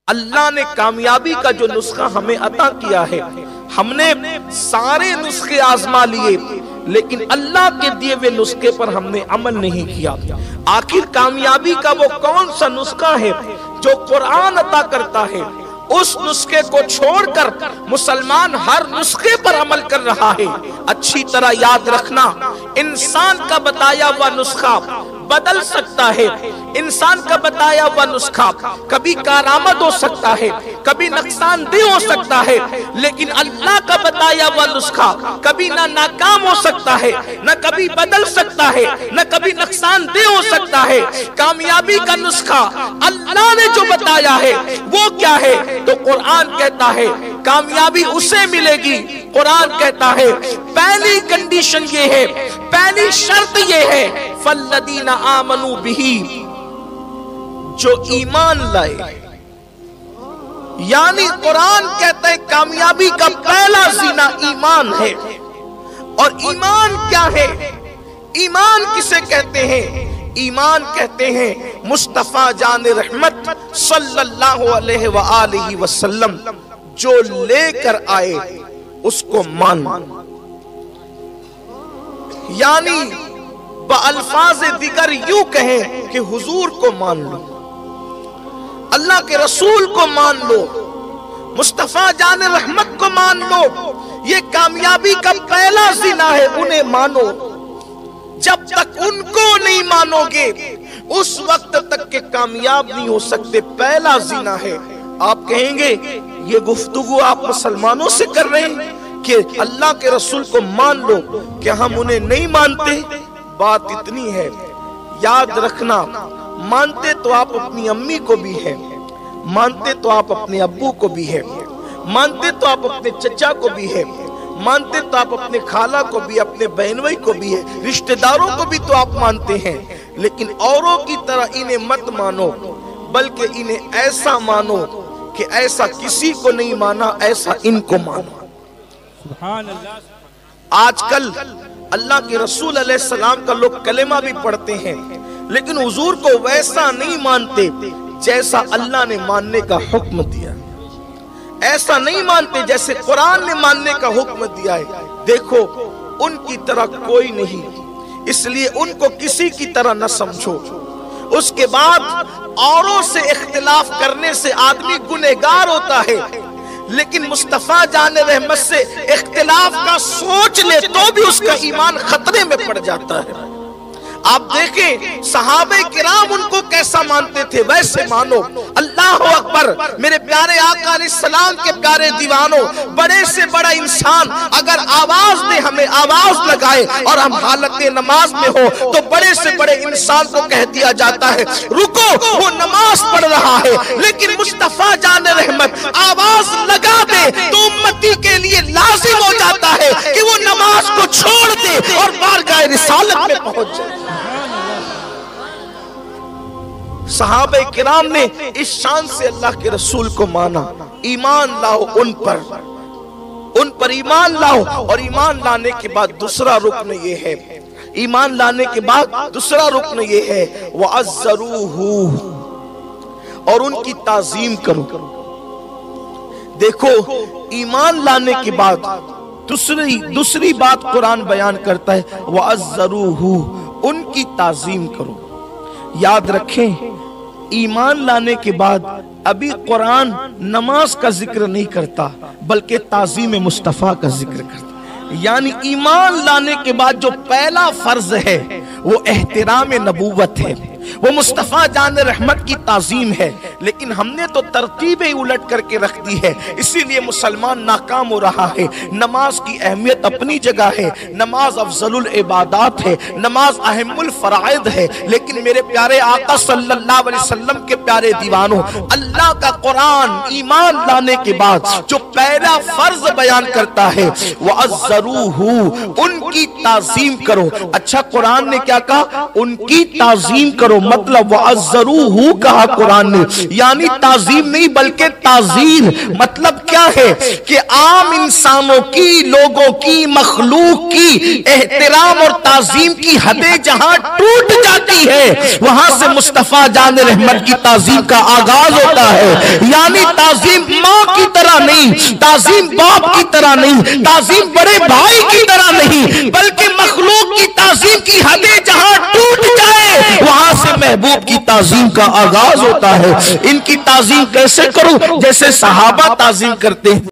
अल्लाह ने कामयाबी का जो नुस्खा हमें अता किया है, हमने सारे नुस्खे आजमा लिए, लेकिन अल्लाह के दिए हुए नुस्खे पर हमने अमल नहीं किया। आखिर कामयाबी का वो कौन सा नुस्खा है जो कुरान अता करता है? उस नुस्खे को छोड़कर मुसलमान हर नुस्खे पर अमल कर रहा है। अच्छी तरह याद रखना, इंसान का बताया हुआ नुस्खा बदल सकता है। इंसान का बताया हुआ नुस्खा कभी कारामद हो सकता है, कभी नुकसानदेह हो सकता है, लेकिन अल्लाह का बताया हुआ नुस्खा कभी ना नाकाम हो सकता है, न कभी बदल सकता है, न कभी नुकसानदेह हो सकता है। कामयाबी का नुस्खा अल्लाह ने जो बताया है वो क्या है? तो कुरान कहता है कामयाबी उसे मिलेगी। कुरान कहता है पहली कंडीशन ये है, पहली शर्त ये है, फल्लदीना आमनू बिही, जो ईमान लाए। यानी कुरान कहता है कामयाबी का पहला जीना ईमान है। और ईमान क्या है? ईमान किसे कहते हैं? ईमान कहते हैं मुस्तफा जान रहमत सल्लल्लाहु अलैहि वआलिहि वसल्लम जो लेकर आए उसको मान। यानी बअल्फाज दिगर यूं कहें कि हुजूर को मान लो, अल्लाह के रसूल को मान लो, मुस्तफा जान रहमत को मान लो। ये कामयाबी का पहला जीना है, उन्हें मानो। जब तक उनको नहीं मानोगे उस वक्त तक के कामयाब नहीं हो सकते। पहला जीना है। आप कहेंगे ये गुफ्तगू आप मुसलमानों से कर रहे हैं कि अल्लाह के रसूल को मान लो, क्या हम उन्हें नहीं मानते? बात इतनी है, याद रखना, मानते तो आप अपनी अम्मी को भी है, मानते तो आप अपने अब्बू को भी है, मानते तो आप अपने चचा को भी है, मानते तो आप अपने खाला को भी, अपने बहन भाई को भी है, रिश्तेदारों को भी तो आप मानते हैं। लेकिन औरों की तरह इन्हें मत मानो, बल्कि इन्हें ऐसा मानो कि ऐसा किसी को नहीं माना, ऐसा इनको मानो। सुभान अल्लाह। आजकल अल्लाह के रसूल अलैहिस्सलाम का लोग कलेमा भी पढ़ते हैं, लेकिन हुजूर को वैसा नहीं मानते जैसा अल्लाह ने मानने का हुक्म दिया। ऐसा नहीं मानते जैसे कुरान ने मानने का हुक्म दिया है। देखो उनकी तरह कोई नहीं, इसलिए उनको किसी की तरह न समझो। उसके बाद औरों से इख्तिलाफ करने से आदमी गुनहगार होता है, लेकिन मुस्तफा जान रहमत से इख्तिलाफ का सोच ले तो भी उसका ईमान खतरे में पड़ जाता है। आप देखें सहाबे किराम उनको कैसा मानते थे, वैसे मानो। अल्लाह अकबर। मेरे प्यारे आका अलैहिस्सलाम के प्यारे दीवानों, बड़े से बड़ा इंसान अगर आवाज दे, हमें आवाज लगाए और हम हालत नमाज में हो, तो बड़े से बड़े इंसान को कह दिया जाता है रुको, वो नमाज पढ़ रहा है। लेकिन मुस्तफा जान रहमत आवाज लगा दे तो उम्मती के लिए लाजिम हो जाता है कि वो नमाज को छोड़ दे और बारगाह रिसालत में पहुंच जाए। सहाबे किराम ने इस शान से अल्लाह के रसूल को माना। ईमान लाओ उन पर ईमान लाओ। और ईमान लाने के बाद दूसरा रुकन ये है, ईमान लाने के बाद दूसरा रुकन ये है वअज़्ज़रूहु, और उनकी ताजीम करो। देखो ईमान लाने के बाद दूसरी बात कुरान बयान करता है वअज़्ज़रूहु, उनकी ताजीम करो। याद रखें ईमान लाने के बाद अभी कुरान नमाज का जिक्र नहीं करता, बल्कि ताज़ीम मुस्तफ़ा का जिक्र करता। यानी ईमान लाने के बाद जो पहला फर्ज है वो एहतराम नबूवत है, वो मुस्तफ़ा जान रहमत की ताज़ीम है। लेकिन हमने तो तरतीबें उलट करके रख दी है, इसीलिए मुसलमान नाकाम हो रहा है। नमाज की अहमियत अपनी जगह है, नमाज अफजलुल इबादात है, नमाज अहमुल फराइद है। लेकिन मेरे प्यारे आका सल्लल्लाहु अलैहि वसल्लम के प्यारे दीवानों, अल्लाह का कुरान ईमान लाने के बाद जो पहला फर्ज बयान करता है वअज़्ज़रूहु, उनकी ताज़ीम करो। अच्छा कुरान ने क्या कहा? उनकी ताज़ीम करो। करो, मतलब वअज़्ज़रूहु कहा कुरान ने, यानी ताजीम नहीं बल्कि ताजीर। मतलब क्या है कि आम इंसानों की, लोगों की, मखलूक की एहतराम और ताजीम की हदें जहां टूट जाती है, वहां से मुस्तफा जान रहमत की ताजीम का आगाज होता है। यानी ताजीम माँ की तरह नहीं, ताजीम बाप की तरह नहीं, ताजीम बड़े भाई की तरह नहीं, बल्कि मखलूक की ताजीम की हदें जहां टूट जाए, वहां से महबूब की ताजीम का आगाज होता है। इनकी ताजीम कैसे करूं? जैसे सहाबा ताजीम करते हैं।